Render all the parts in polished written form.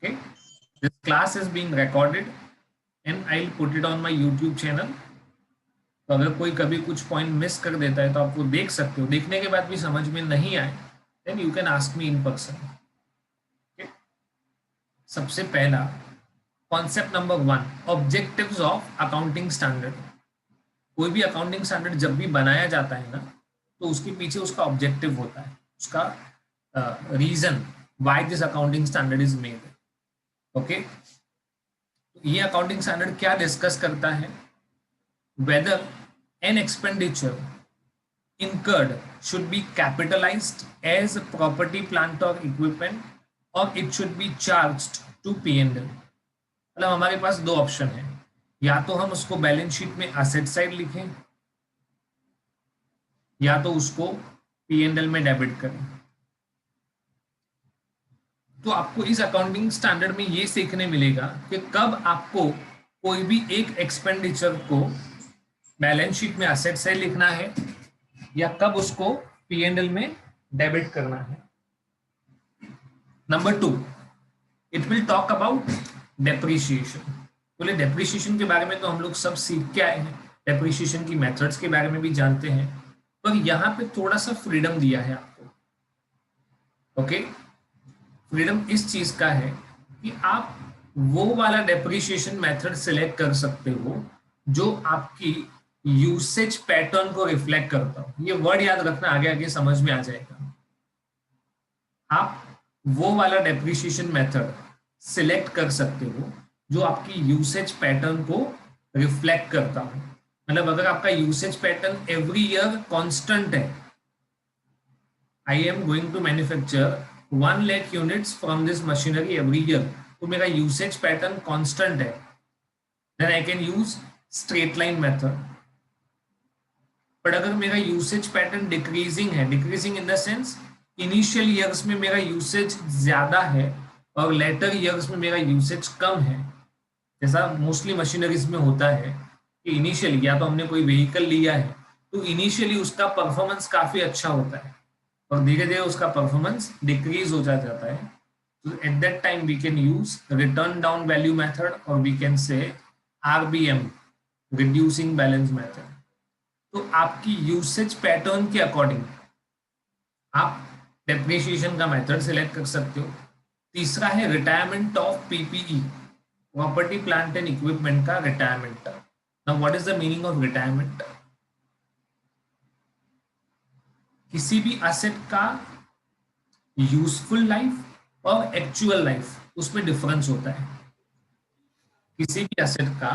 Okay, this class is being recorded and I'll put it on my YouTube channel. तो अगर कोई कभी कुछ पॉइंट मिस कर देता है तो आप वो देख सकते हो, देखने के बाद भी समझ में नहीं आए then you can ask me in person. सबसे पहला concept number 1, objectives of accounting standard. कोई भी अकाउंटिंग स्टैंडर्ड जब भी बनाया जाता है ना, तो उसके पीछे उसका ऑब्जेक्टिव होता है, उसका reason why this accounting standard is made. Okay, ये अकाउंटिंग स्टैंडर्ड क्या डिस्कस करता है? Whether an expenditure incurred should be capitalized as property, plant or equipment or it should be charged to P&L। मतलब हमारे पास दो ऑप्शन है, या तो हम उसको बैलेंस शीट में असेट साइड लिखें या तो उसको P&L में डेबिट करें। तो आपको इस अकाउंटिंग स्टैंडर्ड में ये सीखने मिलेगा कि कब आपको कोई भी एक एक्सपेंडिचर को बैलेंस शीट में असेट साइड लिखना है या कब उसको P&L में डेबिट करना है। Number 2, it will talk about depreciation. बोले डेप्रिसिएशन के बारे में तो हम लोग सब सीख के आए हैं, डेप्रिसिएशन की मेथड्स के बारे में भी जानते हैं, पर यहाँ पे थोड़ा सा फ्रीडम दिया है आपको। ओके, फ्रीडम इस चीज का है कि आप वो वाला डेप्रिसिएशन मेथड सिलेक्ट कर सकते हो जो आपकी यूसेज पैटर्न को रिफ्लेक्ट करता हो। ये वर्ड याद रखना, आगे आगे समझ में आ जाएगा। आप वो वाला डेप्रिसिएशन मेथड सिलेक्ट कर सकते हो जो आपकी यूसेज पैटर्न को रिफ्लेक्ट करता हो। मतलब अगर आपका usage pattern every year constant है, I am going to manufacture 1 lakh units from this machinery every year, तो मेरा यूसेज पैटर्न कांस्टेंट है, then I can use straight line method. But अगर मेरा यूसेज पैटर्न डिक्रीजिंग है, decreasing in the sense initial years में मेरा usage ज्यादा है और लेटर ईयर्स में मेरा यूसेज कम है, जैसा मोस्टली मशीनरीज में होता है कि इनिशियली या तो हमने कोई व्हीकल लिया है तो इनिशियली उसका परफॉर्मेंस काफी अच्छा होता है और धीरे धीरे उसका परफॉर्मेंस डिक्रीज हो जाता है। तो at that time we can use written down value method और we can say RBM, reducing balance method. तो आपकी यूसेज पैटर्न के अकॉर्डिंग आप डेप्रिसिएशन का मेथड सिलेक्ट कर सकते हो। तीसरा है retirement of PPE, property plant and equipment का retirement. Now what is the meaning of retirement? किसी भी असेट का यूजफुल लाइफ और एक्चुअल लाइफ, उसमें डिफरेंस होता है। किसी भी असेट का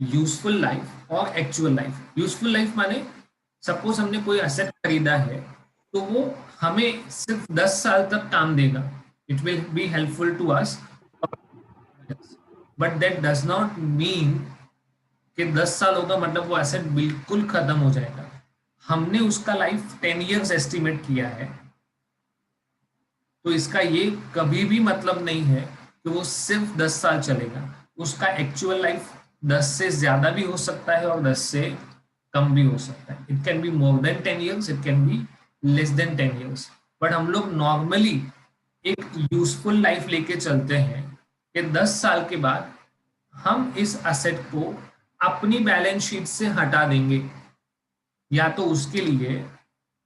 यूजफुल लाइफ और एक्चुअल लाइफ। यूजफुल लाइफ माने सपोज हमने कोई असेट खरीदा है तो वो हमें सिर्फ 10 साल तक काम देगा, it will be helpful to us, but that does not mean कि 10 साल होगा मतलब वो एसेट बिल्कुल खत्म हो जाएगा। हमने उसका लाइफ 10 इयर्स एस्टिमेट किया है, तो इसका ये कभी भी मतलब नहीं है कि वो सिर्फ 10 साल चलेगा। उसका एक्चुअल लाइफ 10 से ज्यादा भी हो सकता है और 10 से कम भी हो सकता है। It can be more than 10 years, it can be less than 10 years. But हम लोग नॉर्मली एक यूजफुल लाइफ लेके चलते हैं कि 10 साल के बाद हम इस असेट को अपनी बैलेंस शीट से हटा देंगे, या तो उसके लिए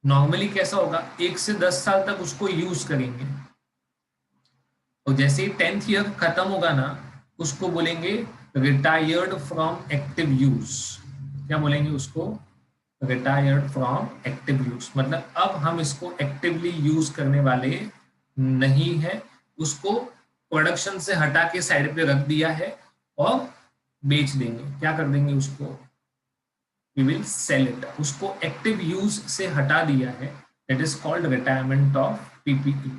नॉर्मली कैसा होगा 1 से 10 साल तक उसको यूज करेंगे और जैसे ही 10th ईयर खत्म होगा ना उसको बोलेंगे रिटायर्ड फ्रॉम एक्टिव यूज। क्या बोलेंगे उसको? Retired from active use. मतलब अब हम इसको एक्टिवली यूज करने वाले नहीं है, उसको प्रोडक्शन से हटा के साइड पे रख दिया है और बेच देंगे। क्या कर देंगे उसको? We will sell it. उसको एक्टिव यूज से हटा दिया है, that is called retirement of PPE।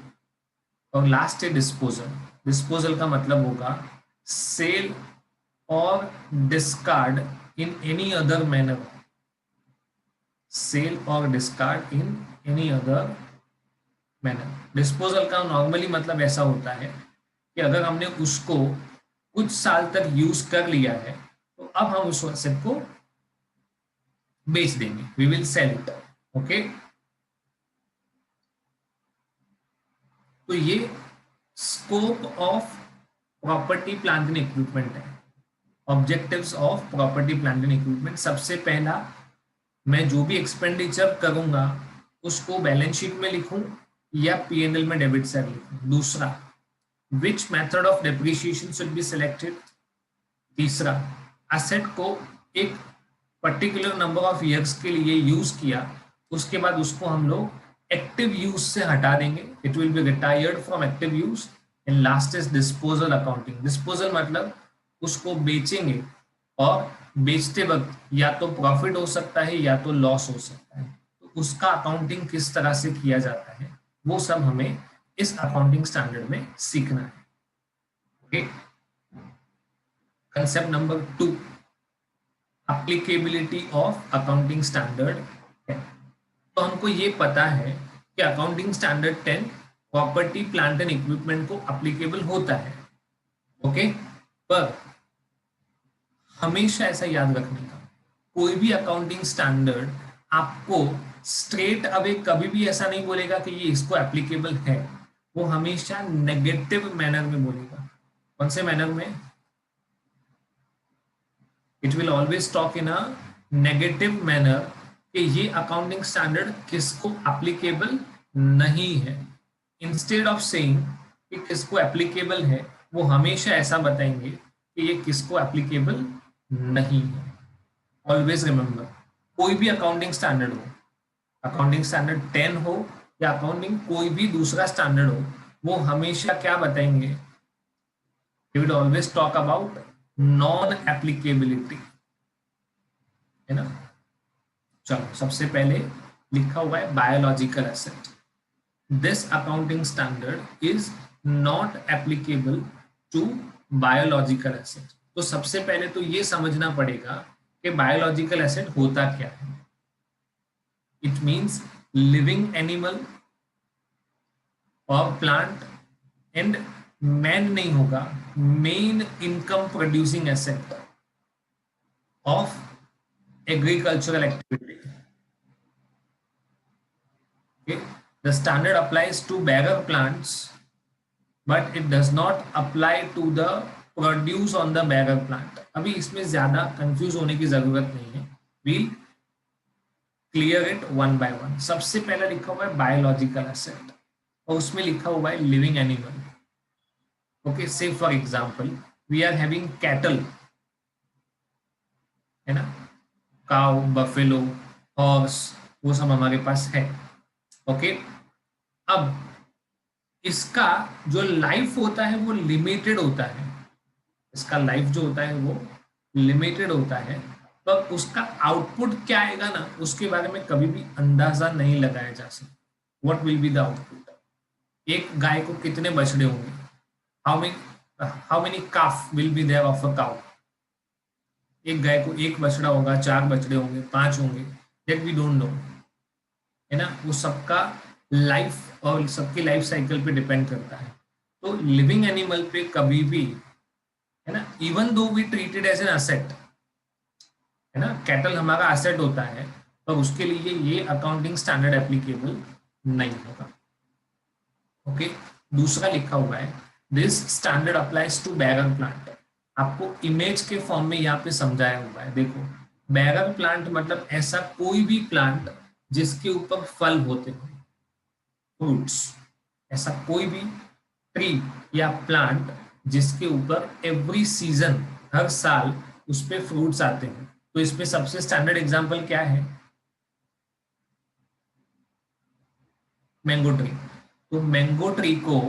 और लास्ट है डिस्पोजल। डिस्पोजल का मतलब होगा सेल और discard in any other manner. Sale और discard in any other manner. Disposal का नॉर्मली मतलब ऐसा होता है कि अगर हमने उसको कुछ साल तक यूज कर लिया है तो अब हम उस एसेट को बेच देंगे, we will sell it. Okay, तो ये scope of property plant and equipment है। Objectives of property plant and equipment, सबसे पहला मैं जो भी एक्सपेंडिचर करूंगा उसको बैलेंस शीट में लिखूं या पीएनएल में डेबिट साइड लिखूं। दूसरा, which method of depreciation should be selected. तीसरा, एसेट को एक पर्टिकुलर नंबर ऑफ ईयर्स के लिए यूज किया, उसके बाद उसको हम लोग एक्टिव यूज से हटा देंगे, it will B retired from active use. And last is disposal accounting. Disposal मतलब उसको बेचेंगे और बेचते वक्त या तो प्रॉफिट हो सकता है या तो लॉस हो सकता है, तो उसका अकाउंटिंग किस तरह से किया जाता है वो सब हमें इस अकाउंटिंग स्टैंडर्ड में सीखना है। Okay, concept number 2, applicability of accounting standard 10। तो हमको ये पता है कि accounting standard 10 property plant and equipment को एप्लीकेबल होता है। ओके, पर हमेशा ऐसा याद रखने का, कोई भी अकाउंटिंग स्टैंडर्ड आपको स्ट्रेट अवे कभी भी ऐसा नहीं बोलेगा कि ये इसको एप्लीकेबल है, वो हमेशा नेगेटिव मैनर में बोलेगा। कौन से मैनर में? It will always talk in a negative manner कि ये अकाउंटिंग स्टैंडर्ड किसको एप्लीकेबल नहीं है। इंस्टेड ऑफ सेइंग कि किसको एप्लीकेबल है, वो हमेशा ऐसा बताएंगे कि ये किसको एप्लीकेबल नहीं है। ऑलवेज रिमेंबर, कोई भी अकाउंटिंग स्टैंडर्ड हो, अकाउंटिंग स्टैंडर्ड 10 हो या अकाउंटिंग कोई भी दूसरा स्टैंडर्ड हो, वो हमेशा क्या बताएंगे? They will always talk about non applicability, है ना। चलो, सबसे पहले लिखा हुआ है biological asset. This accounting standard is not applicable to biological asset. तो सबसे पहले तो ये समझना पड़ेगा कि बायोलॉजिकल एसेट होता क्या है। इट मींस लिविंग एनिमल और प्लांट एंड मैन नहीं होगा, main income producing asset of agricultural activity. Okay, the standard applies to bearer plants, but it does not apply to the produce on the bearer plant. अभी इसमें ज्यादा confuse होने की जरूरत नहीं है, we'll clear it one by one. सबसे पहला लिखा हुआ है बायोलॉजिकल एसेट और उसमें लिखा हुआ है living animal. Okay, say for example we are having cattle, है ना, काउ, बफेलो, हॉर्स, वो सब हमारे पास है। ओके, अब इसका जो लाइफ होता है वो लिमिटेड होता है, इसका लाइफ जो होता है वो लिमिटेड होता है, पर उसका आउटपुट क्या आएगा ना, उसके बारे में कभी भी अंदाजा नहीं लगाया जा सकता। What will be the output? एक गाय को कितने बछड़े होंगे? How many calf will be there of a cow? एक गाय को एक बछड़ा होगा, 4 बछड़े होंगे, 5 होंगे, दैट वी डोंट नो, है ना। वो सबका लाइफ और सबकी लाइफ साइकिल पे डिपेंड करता है। तो लिविंग एनिमल पे कभी भी, है ना, even though we treated as an asset, है ना, कैटल हमारा एसेट होता है, पर उसके लिए ये अकाउंटिंग स्टैंडर्ड एप्लीकेबल नहीं होगा। ओके, दूसरा लिखा हुआ है this standard applies to bearer plant. आपको इमेज के फॉर्म में यहाँ पे समझाया हुआ है। देखो, बेरर प्लांट मतलब ऐसा कोई भी प्लांट जिसके ऊपर फल होते हो, फ्रूट्स, ऐसा कोई भी ट्री या प्लांट जिसके ऊपर एवरी सीजन, हर साल उस पे फ्रूट्स आते हैं। तो इसमें सबसे स्टैंडर्ड एग्जांपल क्या है? Mango tree. तो मैंगो ट्री को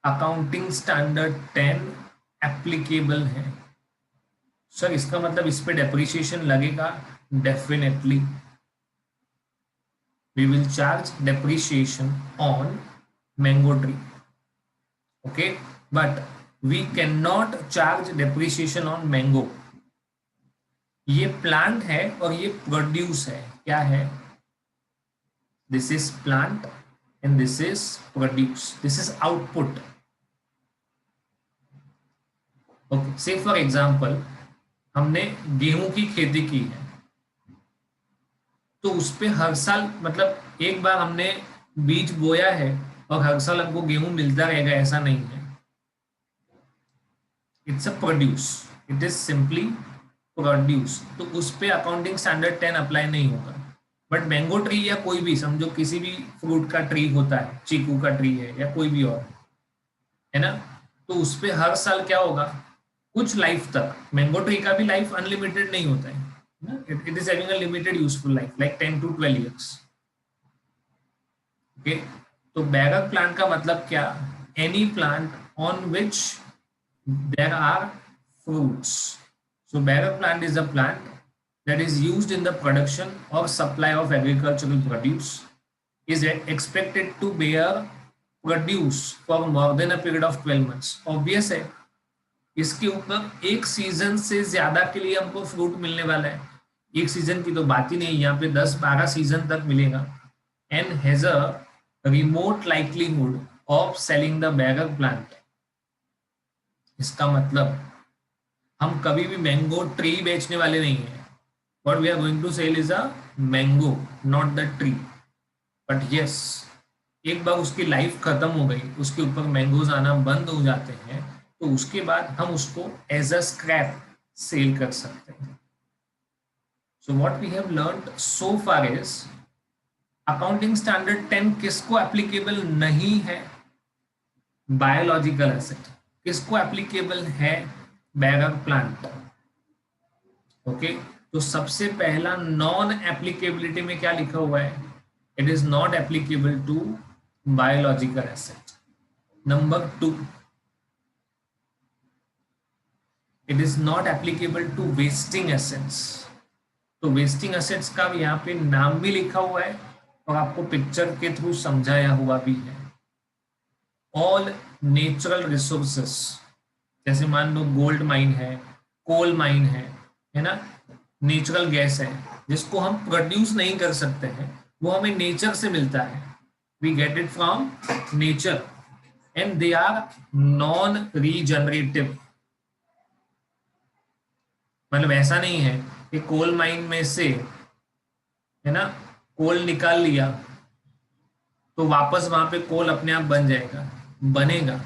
अकाउंटिंग स्टैंडर्ड 10 एप्लीकेबल है। सर इसका मतलब इस पे डेप्रिसिएशन लगेगा? Definitely we will charge depreciation on mango tree. Okay, but we can not charge depreciation on mango. ये प्लांट है और ये प्रोड्यूस है। क्या है? This is plant and this is produce, this is output. Okay, say for example हमने गेहूं की खेती की है, तो उस पे हर साल, मतलब एक बार हमने बीज बोया है और हर साल हमको गेहूं मिलता रहेगा, ऐसा नहीं है। It's a produce, it is simply produce, तो उस पे अकाउंटिंग स्टैंडर्ड 10 अप्लाई नहीं होगा। बट मैंगो ट्री या कोई भी, समझो किसी भी फ्रूट का ट्री होता है, चीकू का ट्री है या कोई भी और, है ना, तो उस पे हर साल क्या होगा, कुछ लाइफ तक, मैंगो ट्री का भी लाइफ अनलिमिटेड नहीं होता है ना, it is having a limited useful life like 10 to 12 years। Okay, तो बैरक प्लांट का मतलब क्या, any plant on which there are fruits। So barrel plant is a plant that is used in the production or supply of agricultural produce, is expected to bear produce for more than a period of 12 months। Obvious है, इसके ऊपर एक season से ज्यादा के लिए हमको fruit मिलने वाला है, एक सीजन की तो बात ही नहीं, यहाँ पे 10-12 सीजन तक मिलेगा। And has a remote likelihood of selling the barrel plant. इसका मतलब हम कभी भी मैंगो ट्री बेचने वाले नहीं है। What we are going to sell is a mango, not the tree. But yes, एक बार उसकी लाइफ खत्म हो गई, उसके ऊपर मैंगोज आना बंद हो जाते हैं, तो उसके बाद हम उसको एज अ स्क्रैप सेल कर सकते हैं। So what we have learned so far is accounting standard 10 किसको एप्लीकेबल नहीं है, बायोलॉजिकल एसेट। किसको एप्लीकेबल है, बैरल प्लांट। ओके, तो सबसे पहला नॉन एप्लीकेबिलिटी में क्या लिखा हुआ है, it is not applicable to biological asset. Number 2, it is not applicable to wasting assets. तो वेस्टिंग एसेट्स का यहाँ पे नाम भी लिखा हुआ है और आपको पिक्चर के थ्रू समझाया हुआ भी है। ऑल नेचुरल रिसोर्सेस, जैसे मान लो गोल्ड माइन है, कोल माइन है ना, नेचुरल गैस है जिसको हम प्रोड्यूस नहीं कर सकते हैं, वो हमें नेचर से मिलता है, we get it from nature and they are non regenerative. मतलब ऐसा नहीं है कि कोल माइन में से, है ना, कोल निकाल लिया तो वापस वहां पे कोल अपने आप बन जाएगा, बनेगा,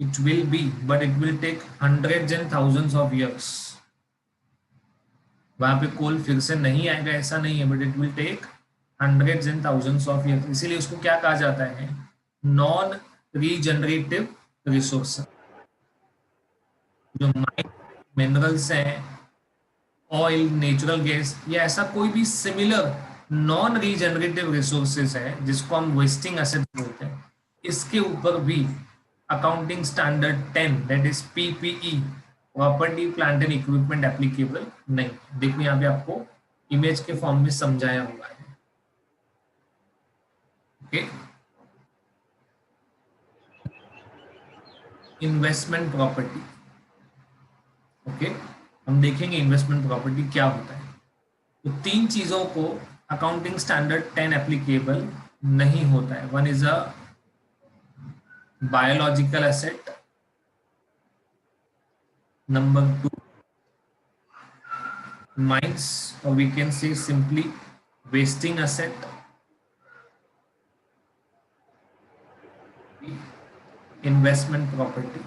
it will be, but it will take hundreds and thousands of years। वहां पे कोल फिर से नहीं आएगा ऐसा नहीं है, but it will take hundreds and thousands of years। इसीलिए उसको क्या कहा जाता है, नॉन रीजनरेटिव रिसोर्स। जो माइन मिनरल्स हैं, ऑयल, नेचुरल गैस या ऐसा कोई भी सिमिलर नॉन रीजनरेटिव रिसोर्सेज है जिसको हम वेस्टिंग एसेट बोलते हैं, इसके ऊपर भी accounting standard 10 that is PPE, property plant and equipment applicable नहीं। देखिए यहाँ पे आपको इमेज के फॉर्म में समझाया हुआ है। Okay, investment property. ओके, हम देखेंगे इन्वेस्टमेंट प्रॉपर्टी क्या होता है। तो 3 चीजों को अकाउंटिंग स्टैंडर्ड 10 एप्लीकेबल नहीं होता है। One is a biological asset, number 2 mines, or we can say simply wasting asset, investment property।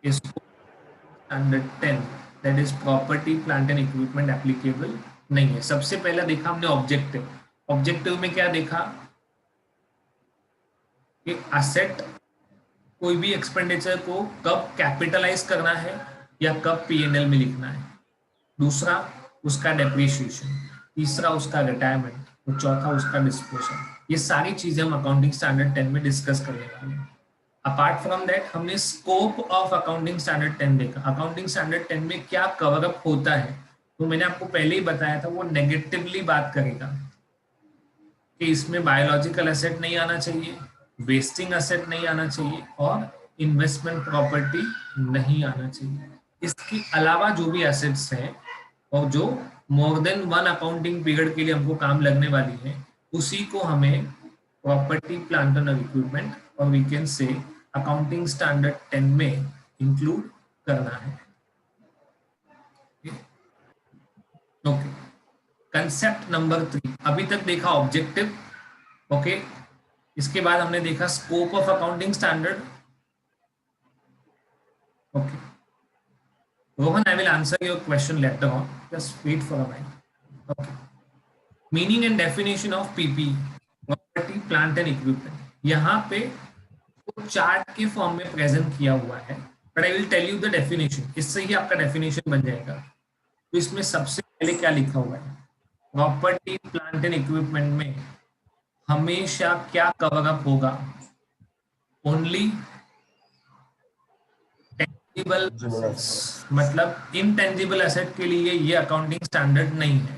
इसको standard 10 that is property plant and equipment applicable नहीं है। सबसे पहला देखा हमने ऑब्जेक्टिव, ऑब्जेक्टिव में क्या देखा कि असेट, कोई भी एक्सपेंडिचर को कब कैपिटलाइज करना है या कब पीएनएल में लिखना है। दूसरा उसका डेप्रिसिएशन, तीसरा उसका रिटायरमेंट और चौथा उसका डिस्पोजल। ये सारी चीजें हम अकाउंटिंग स्टैंडर्ड 10 में डिस्कस करने वाले हैं। अपार्ट फ्रॉम दैट हमने स्कोप ऑफ अकाउंटिंग स्टैंडर्ड 10 देखा, अकाउंटिंग स्टैंडर्ड 10 में क्या कवर अप होता है। तो मैंने आपको पहले ही बताया था वो नेगेटिवली बात करेगा कि इसमें बायोलॉजिकल एसेट नहीं आना चाहिए, वेस्टिंग एसेट नहीं आना चाहिए और इन्वेस्टमेंट प्रॉपर्टी नहीं आना चाहिए। इसके अलावा जो भी एसेट्स हैं और जो मोर देन 1 अकाउंटिंग पीरियड के लिए हमको काम लगने वाली है, उसी को हमें प्रॉपर्टी प्लांट एंड इक्विपमेंट और we can say accounting standard 10 में इंक्लूड करना है। ओके, कंसेप्ट नंबर 3 अभी तक देखा ऑब्जेक्टिव। ओके, इसके बाद हमने देखा scope of accounting standard, Rohan, I will answer your question later on. Just wait for a while. Okay. Meaning and definition of PP, property, plant and equipment. यहाँ पे वो चार्ट के फॉर्म में present किया हुआ है, but I will tell you the definition. इससे ही आपका डेफिनेशन बन जाएगा. तो इसमें सबसे पहले क्या लिखा हुआ है? प्रॉपर्टी, प्लांट एंड इक्विपमेंट में हमेशा क्या कवर अप होगा? Only tangible assets. मतलब इनटेंजिबल एसेट के लिए ये अकाउंटिंग स्टैंडर्ड नहीं है.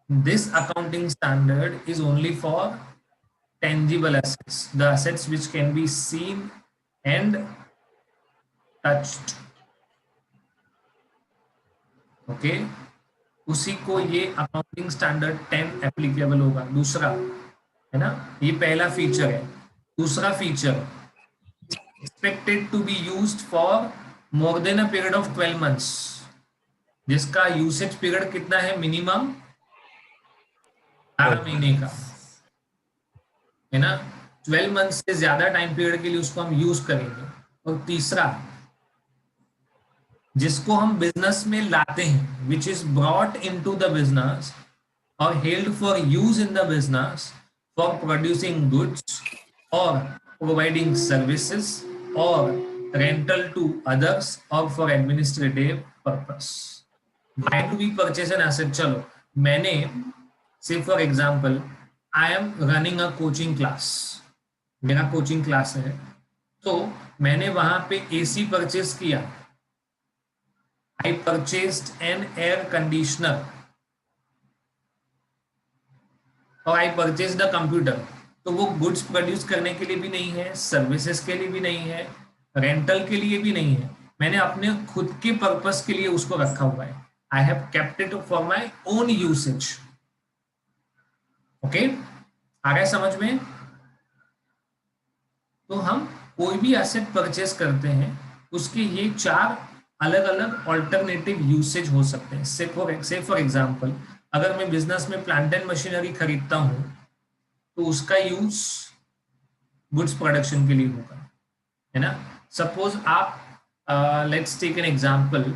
This accounting standard is only for tangible assets, the assets which can be seen and touched. Okay, उसी को ये अकाउंटिंग स्टैंडर्ड 10 एप्लीकेबल होगा. दूसरा है ना, ये पहला फीचर है. दूसरा feature, expected to be used for more than a period of 12 months, जिसका यूसेज पीरियड कितना है? मिनिमम 12 महीने का है ना. 12 मंथ से ज्यादा टाइम पीरियड के लिए उसको हम यूज करेंगे. और तीसरा, जिसको हम बिजनेस में लाते हैं, which is brought into the business और held for use in the business for producing goods और प्रोवाइडिंग सर्विसेज और रेंटल टू अदर्स और for administrative purpose. Why do we purchase an asset? चलो, मैंने say for example I am running a coaching class, मेरा coaching class है, तो मैंने वहां पे एसी परचेज किया. I purchased an air conditioner और आई परचेज्ड अ कंप्यूटर. तो वो गुड्स प्रोड्यूस करने के लिए भी नहीं है, सर्विसेज के लिए भी नहीं है, रेंटल के लिए भी नहीं है. मैंने अपने खुद के पर्पस के लिए उसको रखा हुआ है. I have kept it for my own usage. Okay, आ गया समझ में? तो हम कोई भी एसेट परचेस करते हैं, उसके ये 4 अलग अलग ऑल्टरनेटिव यूसेज हो सकते हैं. से फॉर एग्जांपल, अगर मैं बिजनेस में प्लांट एंड मशीनरी खरीदता हूं, तो उसका यूज गुड्स प्रोडक्शन के लिए होगा, है ना. सपोज आप लेट्स टेक एन एग्जांपल,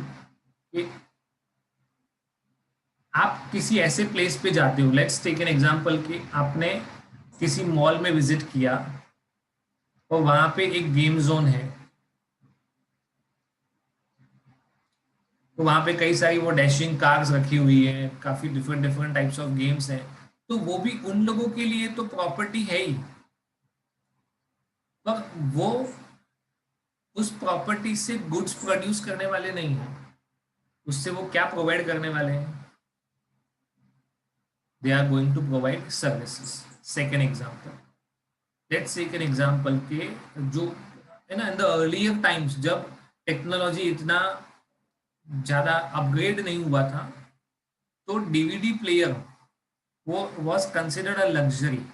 आप किसी ऐसे प्लेस पे जाते हो. लेट्स टेक एन एग्जांपल कि आपने किसी मॉल में विजिट किया और वहां पे एक गेम जोन है, तो वहां पे कई सारी वो डैशिंग कार्स रखी हुई है, काफी different different types of games हैं. तो वो भी उन लोगों के लिए तो प्रॉपर्टी है ही, पर वो उस प्रॉपर्टी से गुड्स प्रोड्यूस करने वाले नहीं है. उससे वो क्या प्रोवाइड करने वाले हैं? They are going to provide services. Second example, let's take an example के जो है ना, इन द अर्लियर टाइम्स जब टेक्नोलॉजी इतना ज्यादा अपग्रेड नहीं हुआ था, तो डीवीडी प्लेयर वो वाज कंसिडर्ड अ लग्जरी.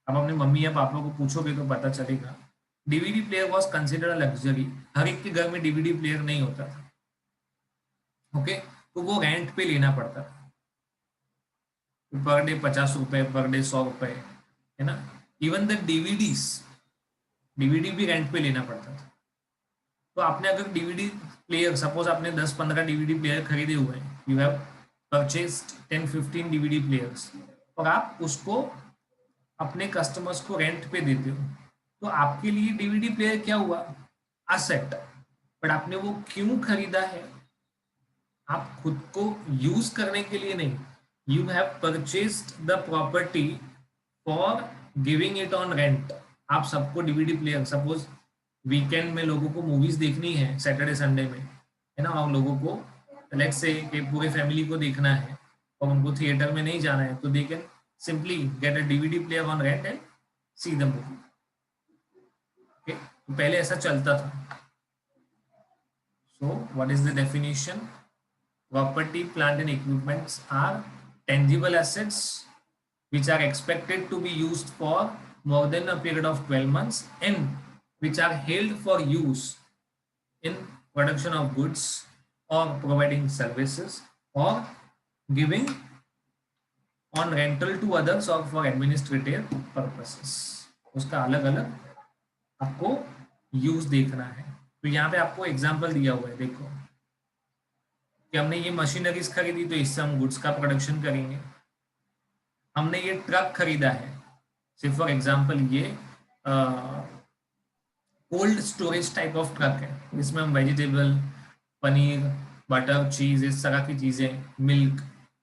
अब अपने मम्मी या पापा को पूछोगे तो पता चलेगा. DVD player was considered a luxury. हर एक के घर में डीवीडी प्लेयर नहीं होता था. ओके, तो वो रेंट पे लेना पड़ता था. पर डे 50 रुपए, पर डे 100 रुपए, है ना. इवन द डीवीडी भी रेंट पे लेना पड़ता था. तो आपने अगर डीवीडी प्लेयर, सपोज आपने 10-15 डीवीडी प्लेयर खरीदे हुए हैं, you have purchased 10-15 DVD players, और आप उसको अपने कस्टमर्स को रेंट पे देते हो, तो आपके लिए डीवीडी प्लेयर क्या हुआ? असेट. बट आपने वो क्यों खरीदा है? आप खुद को यूज करने के लिए नहीं. You have purchased the property for giving it on rent. आप सबको डीवीडी प्लेयर, सपोज वीकेंड में लोगों को मूवीज देखनी है, सैटरडे संडे में, है ना, और लोगों को लेट्स से कि पूरे फैमिली को देखना है और उनको थिएटर में नहीं जाना है, तो they can simply get a DVD player on rent and see the movie. Okay, तो पहले ऐसा चलता था. So what is the definition? Property, plant and equipments are tangible assets which are expected to be used for more than a period of 12 months and which are held for use in production of goods or providing services or giving on rental to others or for administrative purposes. उसका अलग अलग आपको use देखना है. तो यहाँ पे आपको एग्जाम्पल दिया हुआ है, देखो. कि हमने ये मशीनरीज खरीदी तो इससे हम गुड्स का प्रोडक्शन करेंगे। हमने ये ट्रक खरीदा है, से फॉर एग्जांपल ये cold storage type of truck है, जिसमें हम वेजिटेबल, पनीर, बटर, चीज, इस तरह की चीजें, मिल्क,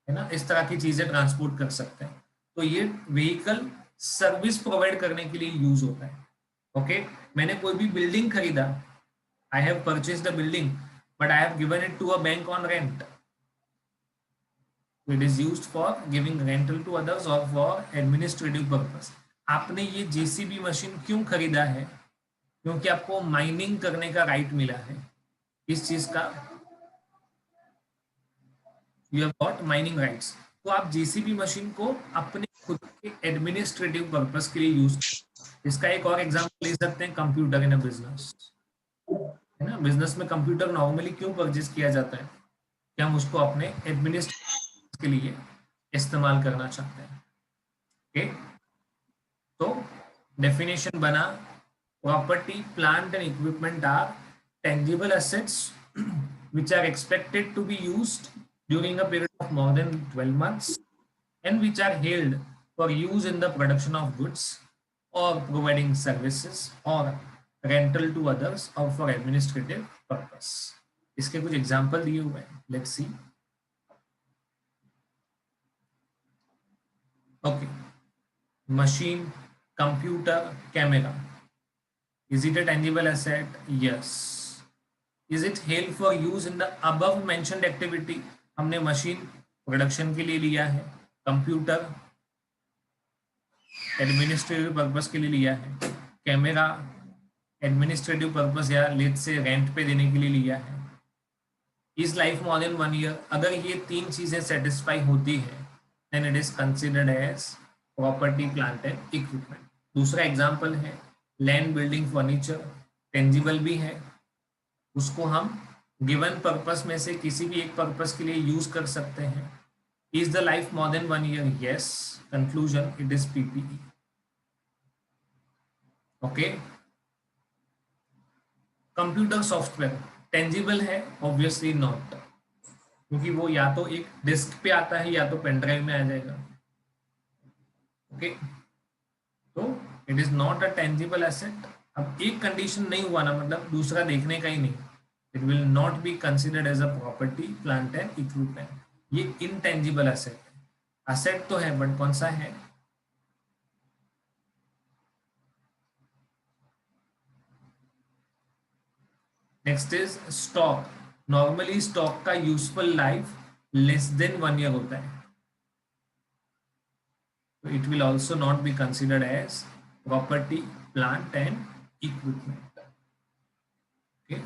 है ना, इस तरह की चीजें ट्रांसपोर्ट कर सकते हैं। तो ये व्हीकल सर्विस प्रोवाइड करने के लिए यूज होता है। ओके, मैंने कोई भी बिल्डिंग खरीदा, I have purchase the building but I have given it to a bank on rent, it is used for giving rental to others और फॉर एडमिनिस्ट्रेटिव पर्पस। आपने ये जेसीबी मशीन क्यों खरीदा है? क्योंकि आपको माइनिंग करने का राइट मिला है। इस चीज का you have got mining rights. तो आप जेसीबी मशीन को अपने खुद के एडमिनिस्ट्रेटिव पर्पस के लिए यूज, इसका एक और एग्जांपल ले सकते हैं, कंप्यूटर इन अ बिजनेस, है ना। बिजनेस में कंप्यूटर नॉर्मली क्यों परचेज किया जाता है? कि हम उसको अपने एडमिनिस्ट्रेशन के लिए इस्तेमाल करना चाहते हैं। ओके, तो डेफिनेशन बना, property, plant and equipment are tangible assets which are expected to be used during a period of more than 12 months and which are held for use in the production of goods or providing services or rental to others or for administrative purpose. इसके कुछ example दिए हुए हैं, let's see. Okay, machine, computer, camera. Is it a tangible asset? Yes. Is it held for use in the above mentioned activity? हमने machine production के लिए लिया है, कंप्यूटर एडमिनिस्ट्रेटिव पर्पस के लिए लिया है, कैमरा एडमिनिस्ट्रेटिव पर्पस या लेट से रेंट पे देने के लिए लिया है। Is life more than 1 year? अगर ये तीन चीजें सेटिस्फाई होती है then it is considered as property, plant and equipment. दूसरा एग्जांपल है लैंड, बिल्डिंग, फर्नीचर, टेंजिबल भी है, उसको हम गिवन पर्पस में से किसी भी एक पर्पस के लिए यूज कर सकते हैं। Is the life more than 1 year? Yes. Conclusion, it is PPE. Okay, computer software tangible है? ऑब्वियसली नॉट, क्योंकि वो या तो एक डिस्क पे आता है या तो पेन ड्राइव में आ जाएगा। ओके, तो it is not a tangible asset. अब एक कंडीशन नहीं हुआ ना, मतलब दूसरा देखने का ही नहीं, it will not be considered as a property, plant and equipment. ये इनटेंजिबल एसेट है। एसेट तो है बट कौन सा है? Next is stock. Normally stock का useful life less than 1 year होता है, तो it will also not be considered as property, plant and equipment. Okay,